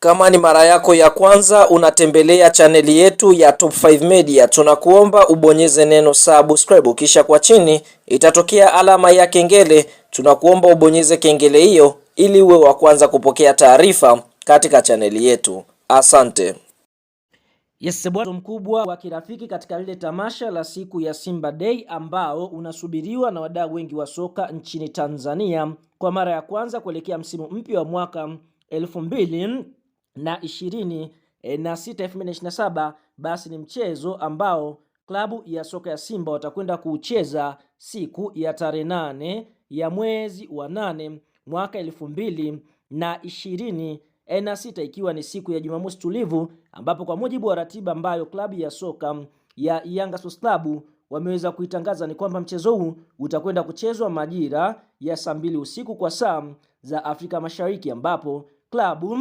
Kama ni mara yako ya kwanza unatembelea chaneli yetu ya Top 5 Media, tunakuomba ubonyeze neno subscribe, kisha kwa chini itatokea alama ya kengele. Tunakuomba ubonyeze kengele hiyo ili uwe wa kwanza kupokea taarifa katika chaneli yetu. Asante. Yes, bwana mkubwa wa kirafiki katika lile tamasha la siku ya Simba Day ambao unasubiriwa na wadau wengi wa soka nchini Tanzania kwa mara ya kwanza kuelekea msimu mpya wa mwaka 2026-2027, basi ni mchezo ambao klabu ya soka ya Simba watakwenda kucheza siku ya tarehe 8 ya mwezi wa 8 mwaka 2026, ikiwa ni siku ya Jumamosi tulivu, ambapo kwa mujibu wa ratiba ambayo klabu ya soka ya Yanga Sports Club wameweza kuitangaza ni kwamba mchezo huu utakwenda kuchezwa majira ya saa 2 usiku kwa saa za Afrika Mashariki, ambapo klabu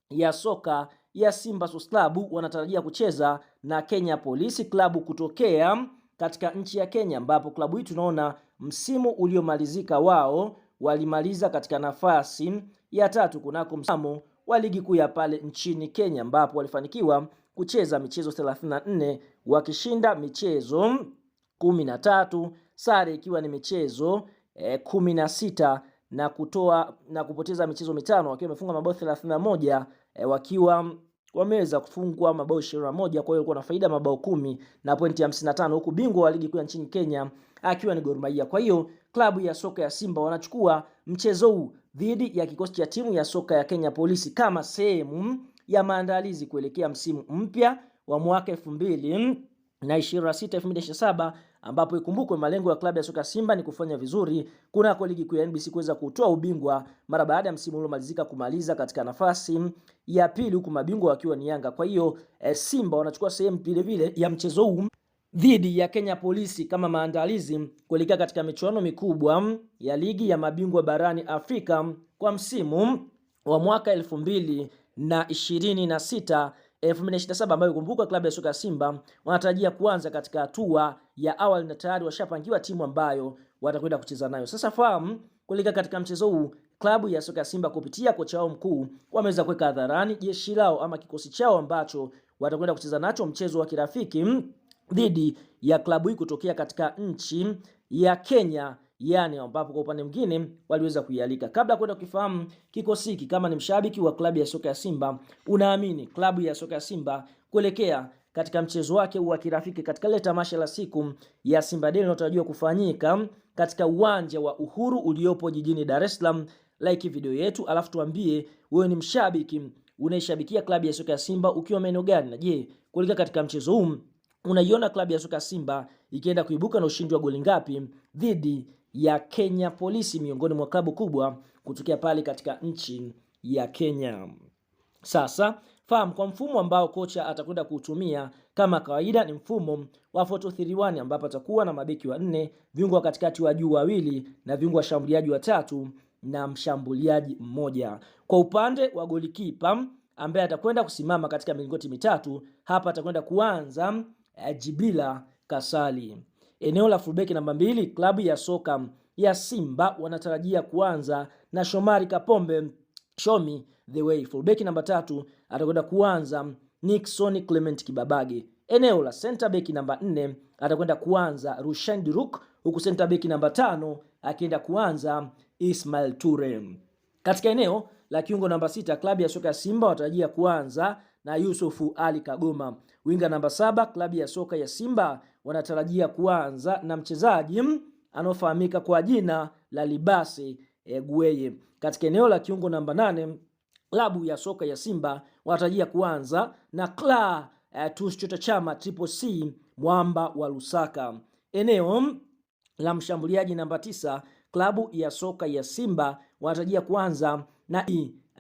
ya soka ya Simba Sports Club wanatarajia kucheza na Kenya Police Club kutokea katika nchi ya Kenya, ambapo klabu hii tunaona msimu uliomalizika wao walimaliza katika nafasi ya 3 kunako msimu wa ligi kuu ya pale nchini Kenya, ambapo walifanikiwa kucheza michezo 34 wakishinda michezo 13, sare ikiwa ni michezo 16 na kupoteza michezo 5, wakiwa wamefunga mabao 31 wakiwa wameweza kufungwa mabao 21. Kwa hiyo kuna faida mabao 10 na pointi 55, huku bingwa wa ligi kuu nchini Kenya akiwa ni Gor Mahia. Kwa hiyo klabu ya soka ya Simba wanachukua mchezo huu dhidi ya kikosi cha timu ya soka ya Kenya Police kama sehemu ya maandalizi kuelekea msimu mpya wa mwaka 2026-2027, ambapo ikumbukwe malengo ya klabu ya soka Simba ni kufanya vizuri kunako ligi kuu ya NBC, kuweza kutoa ubingwa mara baada ya msimu uliomalizika kumaliza katika nafasi ya pili, huku mabingwa wakiwa ni Yanga. Kwa hiyo Simba wanachukua sehemu vile vile ya mchezo huu dhidi ya Kenya Police kama maandalizi kuelekea katika michuano mikubwa ya ligi ya mabingwa barani Afrika kwa msimu wa mwaka 2026-2027, ambayo kumbuka klabu ya soka Simba wanatarajia kuanza katika hatua ya awali na tayari washapangiwa timu ambayo watakwenda kucheza nayo. Sasa fahamu kuelekea katika mchezo huu, klabu ya soka Simba kupitia kocha wao mkuu wameweza kuweka hadharani jeshi lao ama kikosi chao ambacho watakwenda kucheza nacho mchezo wa kirafiki dhidi ya klabu hii kutokea katika nchi ya Kenya, yani ambapo kwa upande mwingine waliweza kuialika. Kabla kwenda kufahamu kikosi hiki, kama ni mshabiki wa klabu ya soka ya Simba, unaamini klabu ya soka ya Simba kuelekea katika mchezo wake wa kirafiki katika ile tamasha la siku ya Simba Day linalotarajiwa kufanyika katika uwanja wa Uhuru uliopo jijini Dar es Salaam, like video yetu alafu tuambie wewe ni mshabiki unaishabikia klabu ya soka ya Simba ukiwa maeneo gani, na je kuelekea katika mchezo huu unaiona klabu ya soka Simba ikienda kuibuka na ushindi wa goli ngapi dhidi ya Kenya Police, miongoni mwa klabu kubwa kutokea pale katika nchi ya Kenya. Sasa fahamu kwa mfumo ambao kocha atakwenda kuutumia kama kawaida ni mfumo wa 4-2-3-1, ambapo atakuwa na mabeki wa 4, viungo katikati wa juu wawili na viungo washambuliaji watatu na mshambuliaji mmoja. Kwa upande wa golikipa ambaye atakwenda kusimama katika milingoti mitatu, hapa atakwenda kuanza Jibila Kasali. Eneo la fullback namba 2, klabu ya soka ya Simba wanatarajia kuanza na Shomari Kapombe, show me the way. Fullback namba 3 atakwenda kuanza Nixon Clement Kibabage. Eneo la center back namba 4 atakwenda kuanza Rushan Diruk, huku center back namba 5 akienda kuanza Ismail Ture. Katika eneo la kiungo namba 6, klabu ya soka ya Simba wanatarajia kuanza na Yusufu Ali Kagoma. Winga namba 7, klabu ya soka ya Simba wanatarajia kuanza na mchezaji anofahamika kwa jina la Libase Gueye. Katika eneo la kiungo namba 8, klabu ya soka ya Simba wanatarajia kuanza na Tuschota Chama Triple C Mwamba wa Lusaka. Eneo la mshambuliaji namba 9, klabu ya soka ya Simba wanatarajia kuanza na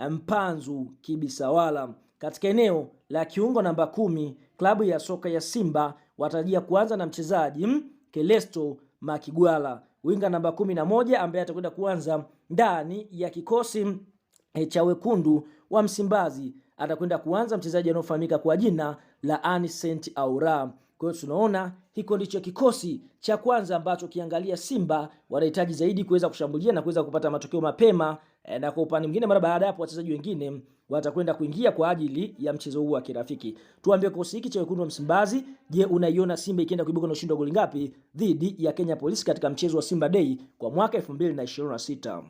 Mpanzu Kibisawala. Katika eneo la kiungo namba 10, klabu ya soka ya Simba wanatarajia kuanza na mchezaji Kelesto Makigwala. Winga namba 11 ambaye atakwenda kuanza ndani ya kikosi cha wekundu wa Msimbazi atakwenda kuanza mchezaji anaofahamika kwa jina la Anicent Aura. Kwa hiyo tunaona hiko ndicho kikosi cha kwanza ambacho kiangalia Simba wanahitaji zaidi kuweza kushambulia na kuweza kupata matokeo mapema Na kwa upande mwingine, mara baada hapo wachezaji wengine watakwenda kuingia kwa ajili ya mchezo huu wa kirafiki. Tuambie kikosi hiki cha wekundu wa Msimbazi, je, unaiona Simba ikienda kuibuka na ushindi wa goli ngapi dhidi ya Kenya Police katika mchezo wa Simba Day kwa mwaka 2026?